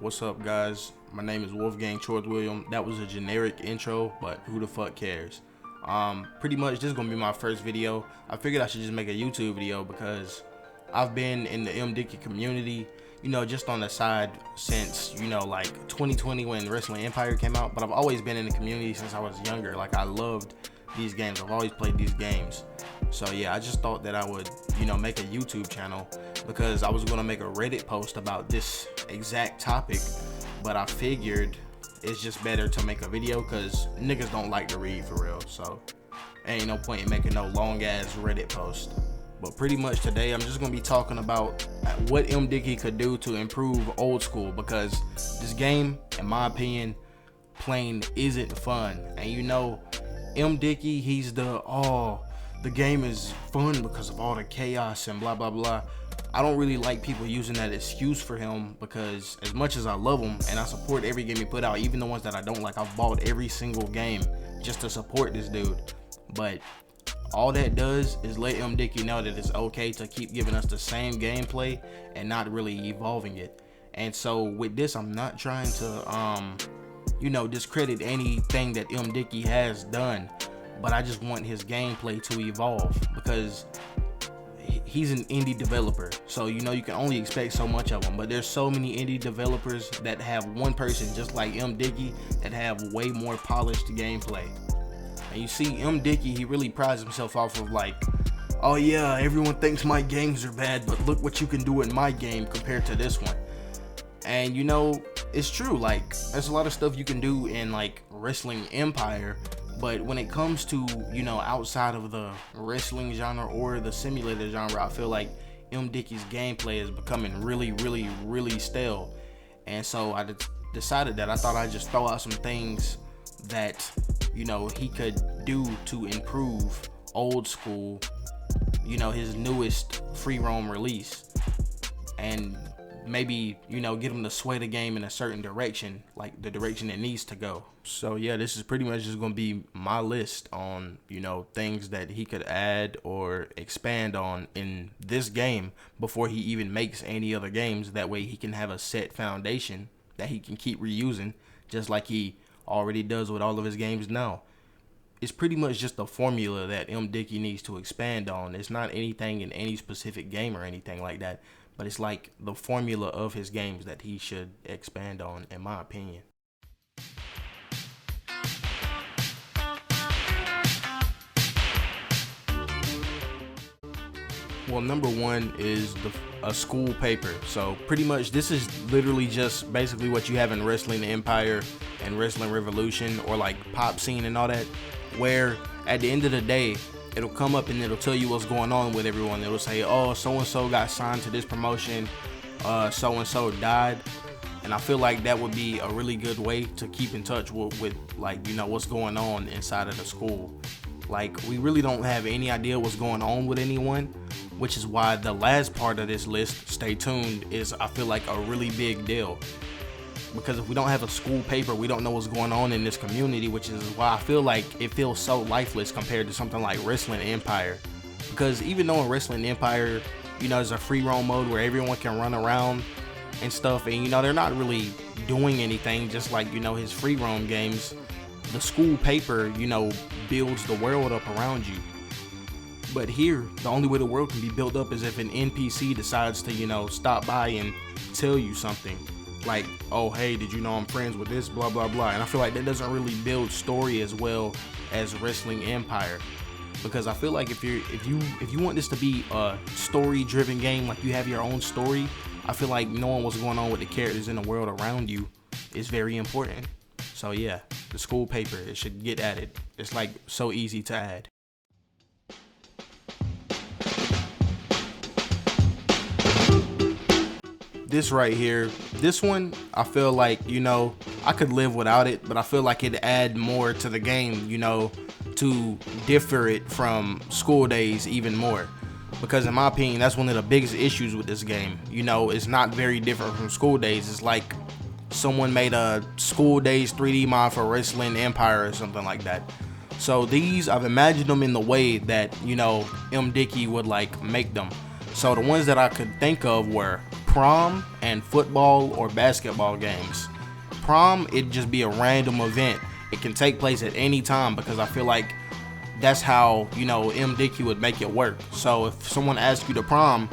What's up, guys? My name is Wolfgang Chord William. That was a generic intro, but who the fuck cares? Pretty much this is gonna be my first video. I figured I should just make a YouTube video because I've been in the MDickie community, just on the side since, like 2020 when Wrestling Empire came out. But I've always been in the community since I was younger. Like, I loved these games. I've always played these games. So yeah, I just thought that I would, make a YouTube channel because I was gonna make a Reddit post about this exact topic, but I figured it's just better to make a video because niggas don't like to read for real. So ain't no point in making no long ass Reddit post. But pretty much today I'm just gonna be talking about what MDickie could do to improve Old School, because this game, in my opinion, plain isn't fun. And MDickie, he's the game is fun because of all the chaos and blah blah blah. I don't really like people using that excuse for him, because as much as I love him and I support every game he put out, even the ones that I don't like, I've bought every single game just to support this dude. But all that does is let MDickie know that it's okay to keep giving us the same gameplay and not really evolving it. And so with this, I'm not trying to discredit anything that MDickie has done, but I just want his gameplay to evolve, because he's an indie developer. So you can only expect so much of him, but there's so many indie developers that have one person just like MDickie that have way more polished gameplay. And you see MDickie, he really prides himself off of like, oh yeah, everyone thinks my games are bad, but look what you can do in my game compared to this one. And it's true, like there's a lot of stuff you can do in like Wrestling Empire, but when it comes to outside of the wrestling genre or the simulator genre, I feel like MDickie's gameplay is becoming really stale. And so I decided that I thought I'd just throw out some things that he could do to improve Old School, his newest free roam release, and maybe get him to sway the game in a certain direction, like the direction it needs to go. So yeah, this is pretty much just gonna be my list on things that he could add or expand on in this game before he even makes any other games. That way he can have a set foundation that he can keep reusing, just like he already does with all of his games now. It's pretty much just a formula that MDickie needs to expand on. It's not anything in any specific game or anything like that, but it's like the formula of his games that he should expand on, in my opinion. Well, number one is a school paper. So pretty much this is literally just basically what you have in Wrestling Empire and Wrestling Revolution, or like Pop Scene and all that, where at the end of the day it'll come up and it'll tell you what's going on with everyone. It'll say, oh, so and so got signed to this promotion, so and so died. And I feel like that would be a really good way to keep in touch with like what's going on inside of the school. Like, we really don't have any idea what's going on with anyone, which is why the last part of this list, stay tuned, is I feel like a really big deal. Because if we don't have a school paper, we don't know what's going on in this community, which is why I feel like it feels so lifeless compared to something like Wrestling Empire. Because even though in Wrestling Empire, there's a free roam mode where everyone can run around and stuff, and they're not really doing anything, just like his free roam games. The school paper builds the world up around you. But here, the only way the world can be built up is if an NPC decides to stop by and tell you something, like, oh hey, did you know I'm friends with this blah blah blah. And I feel like that doesn't really build story as well as Wrestling Empire, because I feel like if you want this to be a story driven game, like you have your own story, I feel like knowing what's going on with the characters in the world around you is very important. So yeah, the school paper, it should get added. It's like so easy to add. This right here, this one, I feel like, I could live without it, but I feel like it'd add more to the game, to differ it from School Days even more. Because in my opinion, that's one of the biggest issues with this game. It's not very different from School Days. It's like someone made a School Days 3D mod for Wrestling Empire or something like that. So these, I've imagined them in the way that, MDickie would like make them. So the ones that I could think of were prom and football or basketball games. Prom, it'd just be a random event. It can take place at any time because I feel like that's how, MDickie would make it work. So if someone asks you to prom,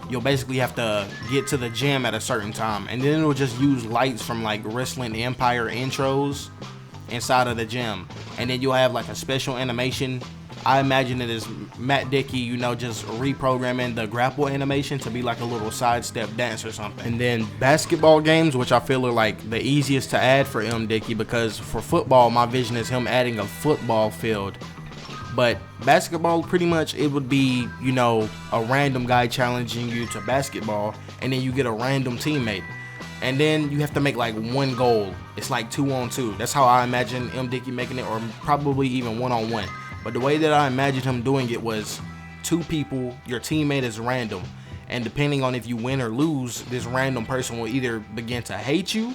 you'll basically have to get to the gym at a certain time, and then it'll just use lights from like Wrestling Empire intros inside of the gym, and then you'll have like a special animation. I imagine it is MDickie, just reprogramming the grapple animation to be like a little sidestep dance or something. And then basketball games, which I feel are like the easiest to add for MDickie, because for football, my vision is him adding a football field. But basketball, pretty much, it would be, a random guy challenging you to basketball, and then you get a random teammate. And then you have to make like one goal. It's like 2-on-2. That's how I imagine MDickie making it, or probably even 1-on-1. But the way that I imagined him doing it was 2 people, your teammate is random. And depending on if you win or lose, this random person will either begin to hate you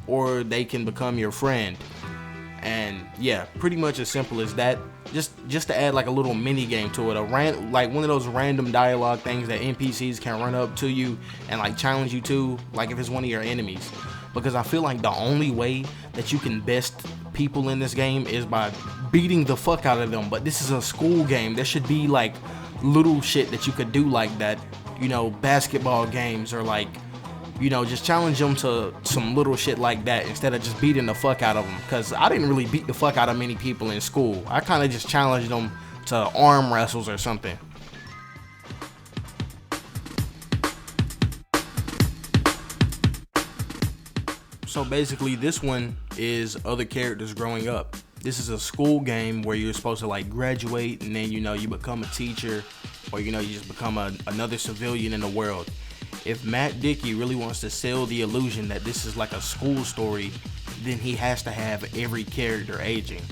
or they can become your friend. And yeah, pretty much as simple as that. Just to add like a little mini game to it, like one of those random dialogue things that NPCs can run up to you and like challenge you to, like if it's one of your enemies. Because I feel like the only way that you can best people in this game is by beating the fuck out of them. But this is a school game. There should be like little shit that you could do like that, basketball games, or like, just challenge them to some little shit like that instead of just beating the fuck out of them. Because I didn't really beat the fuck out of many people in school. I kind of just challenged them to arm wrestles or something. So basically, this one is other characters growing up. This is a school game where you're supposed to like graduate, and then you become a teacher, or you just become another civilian in the world. If MDickie really wants to sell the illusion that this is like a school story, then he has to have every character aging.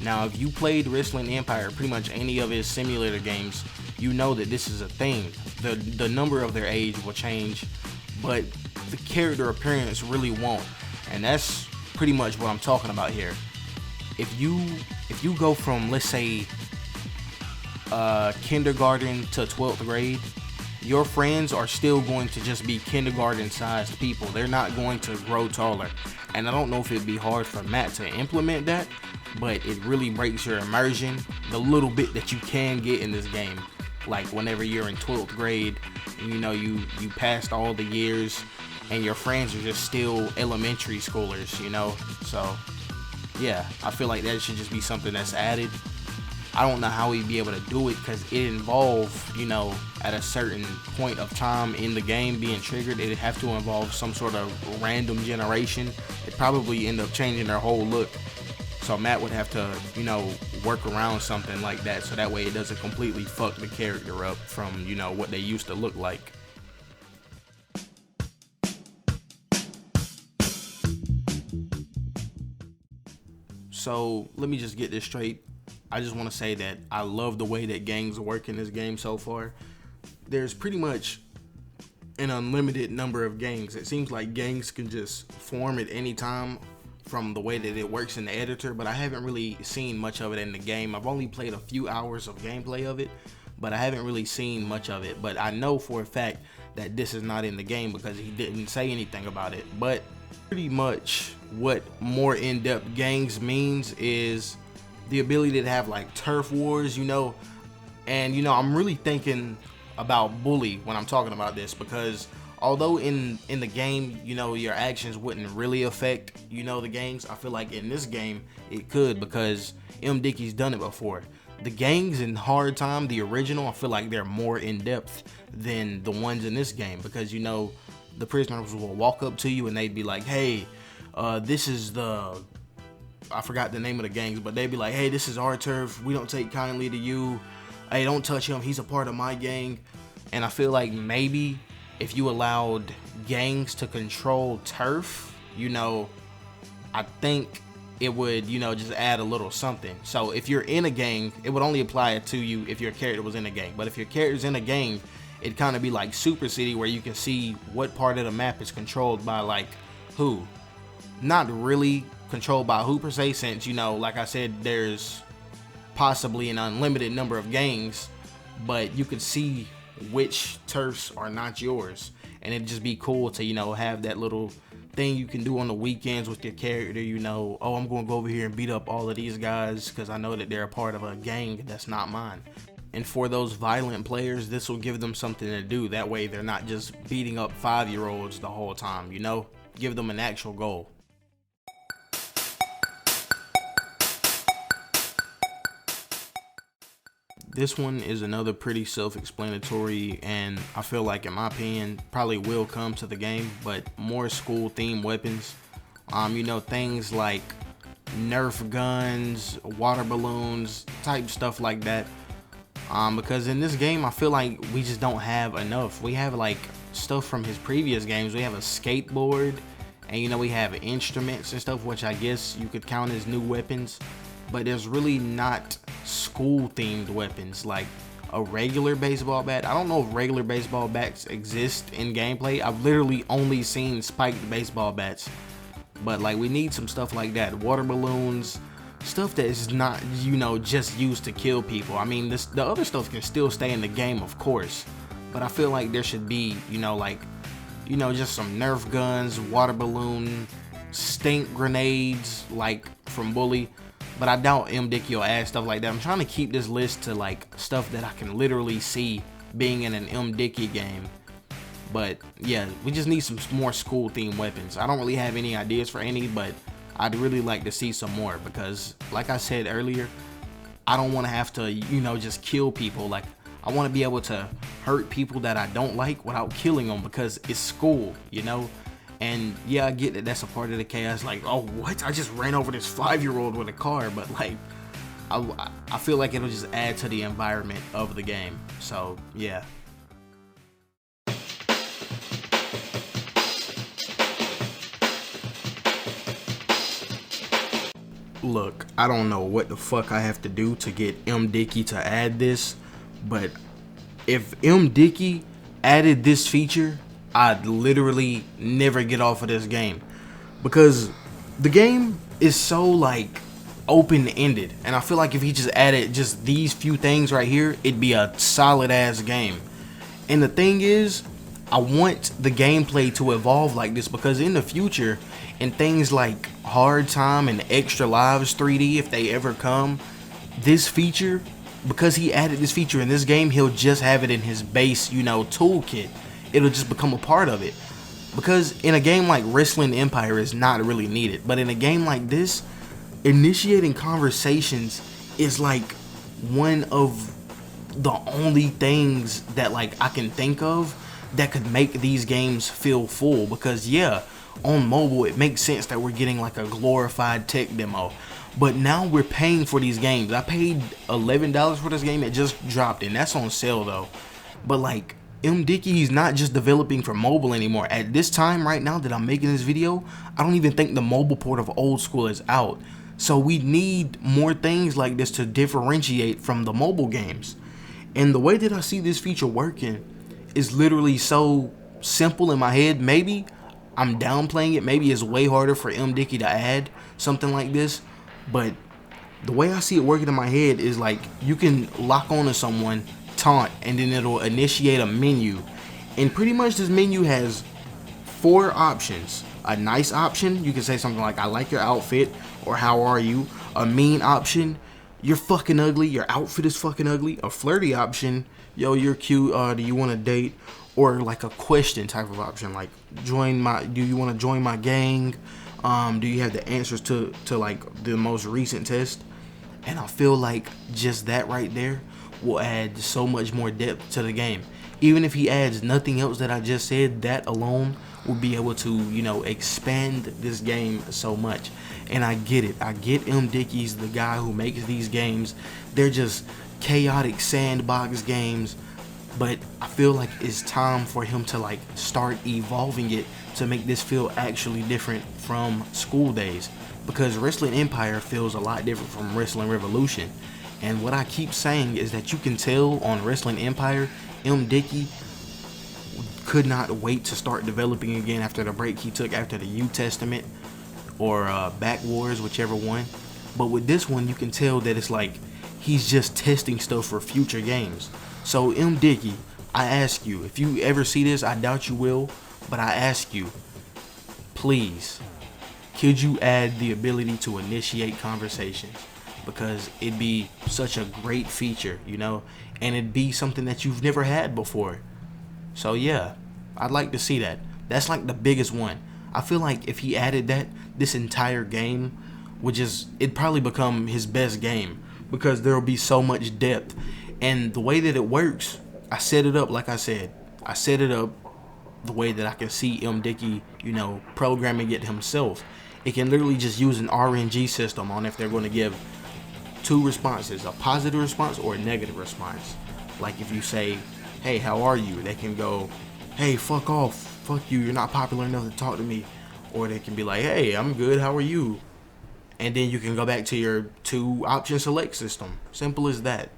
Now, if you played Wrestling Empire, pretty much any of his simulator games, you know that this is a thing. The number of their age will change, but the character appearance really won't. And that's pretty much what I'm talking about here. If you go from, let's say, kindergarten to 12th grade, your friends are still going to just be kindergarten-sized people. They're not going to grow taller. And I don't know if it'd be hard for Matt to implement that, but it really breaks your immersion, the little bit that you can get in this game. Like whenever you're in 12th grade, you passed all the years, and your friends are just still elementary schoolers, So, yeah, I feel like that should just be something that's added. I don't know how he'd be able to do it, because it involved, at a certain point of time in the game being triggered, it'd have to involve some sort of random generation. It'd probably end up changing their whole look. So Matt would have to, work around something like that, so that way it doesn't completely fuck the character up from, what they used to look like. So let me just get this straight. I just want to say that I love the way that gangs work in this game so far. There's pretty much an unlimited number of gangs. It seems like gangs can just form at any time from the way that it works in the editor, but I haven't really seen much of it in the game. I've only played a few hours of gameplay of it, but I haven't really seen much of it. But I know for a fact that this is not in the game because he didn't say anything about it. But pretty much what more in-depth gangs means is the ability to have like turf wars, and I'm really thinking about bully when I'm talking about this, because although in the game, your actions wouldn't really affect, the gangs, I feel like in this game it could, because MDickie's done it before. The gangs in Hard Time, the original, I feel like they're more in depth than the ones in this game, because the prisoners will walk up to you and they'd be like, hey, this is I forgot the name of the gangs, but they'd be like, hey, this is our turf, we don't take kindly to you, hey, don't touch him, he's a part of my gang. And I feel like maybe if you allowed gangs to control turf, I think it would, just add a little something. So if you're in a gang, it would only apply to you if your character was in a gang. But if your character's in a gang, it'd kind of be like Super City, where you can see what part of the map is controlled by like who. Not really controlled by who per se, since like I said, there's possibly an unlimited number of gangs, but you could see which turfs are not yours. and it'd just be cool to, you know, have that little thing you can do on the weekends with your character. You know, oh, I'm gonna go over here and beat up all of these guys because I know that they're a part of a gang that's not mine. And for those violent players, this will give them something to do. That way they're not just beating up 5-year-olds the whole time, you know? Give them an actual goal. This one is another pretty self-explanatory, and I feel like, in my opinion, probably will come to the game, but more school-themed weapons. You know, things like Nerf guns, water balloons, type stuff like that. Because in this game, I feel like we just don't have enough. We have like stuff from his previous games. We have a skateboard, and you know, we have instruments and stuff, which I guess you could count as new weapons. But there's really not school-themed weapons like a regular baseball bat. I don't know if regular baseball bats exist in gameplay. I've literally only seen spiked baseball bats. But like, we need some stuff like that. Water balloons, stuff that is not, you know, just used to kill people. I mean, the other stuff can still stay in the game, of course, but I feel like there should be, you know, like, you know, just some Nerf guns, water balloon, stink grenades, like from Bully. But I doubt MDickie will add stuff like that. I'm trying to keep this list to like stuff that I can literally see being in an MDickie game. But yeah, we just need some more school themed weapons. I don't really have any ideas for any, but I'd really like to see some more, because like I said earlier, I don't want to have to, you know, just kill people. Like, I want to be able to hurt people that I don't like without killing them, because it's school, you know. And yeah, I get that that's a part of the chaos. Like, oh, what? I just ran over this 5-year-old with a car. But like, I feel like it'll just add to the environment of the game. So yeah. Look, I don't know what the fuck I have to do to get MDickie to add this, but if MDickie added this feature, I'd literally never get off of this game, because the game is so like open-ended, and I feel like if he just added just these few things right here, it'd be a solid ass game. And the thing is, I want the gameplay to evolve like this, because in the future, in things like Hard Time and Extra Lives 3D, if they ever come, this feature, because he added this feature in this game, he'll just have it in his base, you know, toolkit. It'll just become a part of it. Because in a game like Wrestling Empire is not really needed, but in a game like this, initiating conversations is like one of the only things that like I can think of that could make these games feel full. Because yeah, on mobile it makes sense that we're getting like a glorified tech demo, but now we're paying for these games. I paid $11 for this game. It just dropped, and that's on sale though. But like, MDickie, he's not just developing for mobile anymore. At this time right now that I'm making this video, I don't even think the mobile port of Old School is out. So we need more things like this to differentiate from the mobile games. And the way that I see this feature working is literally so simple in my head. Maybe I'm downplaying it. Maybe it's way harder for MDickie to add something like this. But the way I see it working in my head is like, you can lock on to someone, taunt, and then it'll initiate a menu. And pretty much this menu has 4 options. A nice option, you can say something like, I like your outfit, or how are you. A mean option, you're fucking ugly, your outfit is fucking ugly. A flirty option, yo, you're cute, do you want to date? Or like a question type of option, like do you want to join my gang? Do you have the answers to like the most recent test? And I feel like just that right there will add so much more depth to the game. Even if he adds nothing else that I just said, that alone will be able to, you know, expand this game so much. And I get it. I get MDickie's the guy who makes these games. They're just chaotic sandbox games. But I feel like it's time for him to like start evolving it to make this feel actually different from school days. Because Wrestling Empire feels a lot different from Wrestling Revolution. And what I keep saying is that you can tell on Wrestling Empire, MDickie could not wait to start developing again after the break he took after the U Testament or Back Wars, whichever one. But with this one, you can tell that it's like he's just testing stuff for future games. So MDickie, I ask you, if you ever see this, I doubt you will, but I ask you, please, could you add the ability to initiate conversations? Because it'd be such a great feature, you know, and it'd be something that you've never had before. So yeah, I'd like to see that. That's like the biggest one. I feel like if he added that, this entire game would it'd probably become his best game, because there'll be so much depth. And the way that it works, I set it up, like I said, I set it up the way that I can see MDickie, you know, programming it himself. It can literally just use an RNG system on if they're going to give two responses, a positive response or a negative response. Like if you say, hey, how are you? They can go, hey, fuck off, fuck you, you're not popular enough to talk to me. Or they can be like, hey, I'm good, how are you? And then you can go back to your 2 option select system. Simple as that.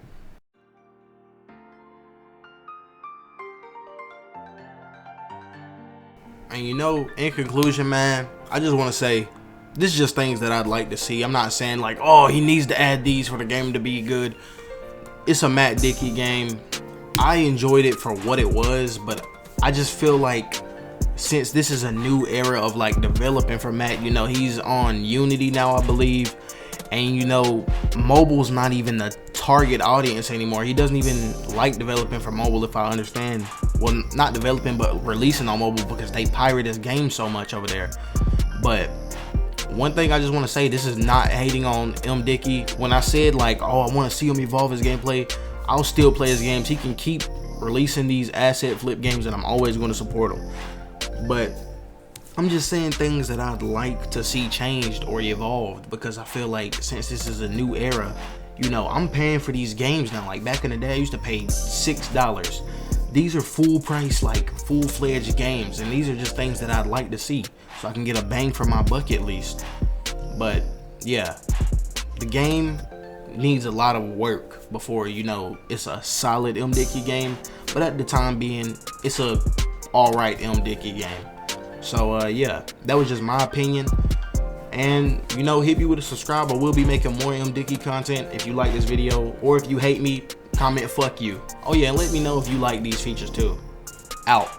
And you know, in conclusion, man, I just want to say, this is just things that I'd like to see. I'm not saying like, oh, he needs to add these for the game to be good. It's a MDickie game. I enjoyed it for what it was, but I just feel like since this is a new era of like developing for Matt, you know, he's on Unity now, I believe. And you know, mobile's not even the target audience anymore. He doesn't even like developing for mobile, if I understand. Well, not developing, but releasing on mobile, because they pirate his game so much over there. But one thing I just want to say, this is not hating on MDickie. When I said like, oh, I want to see him evolve his gameplay, I'll still play his games. He can keep releasing these asset flip games, and I'm always going to support him. But I'm just saying things that I'd like to see changed or evolved, because I feel like since this is a new era, you know, I'm paying for these games now. Like back in the day, I used to pay $6. These are full price, like full-fledged games, and these are just things that I'd like to see so I can get a bang for my buck at least. But yeah, the game needs a lot of work before, you know, it's a solid MDickie game. But at the time being, it's a alright MDickie game. So yeah, that was just my opinion. And you know, hit me with a subscribe. I will be making more MDickie content. If you like this video, or if you hate me, comment fuck you. Oh yeah, and let me know if you like these features too. Out.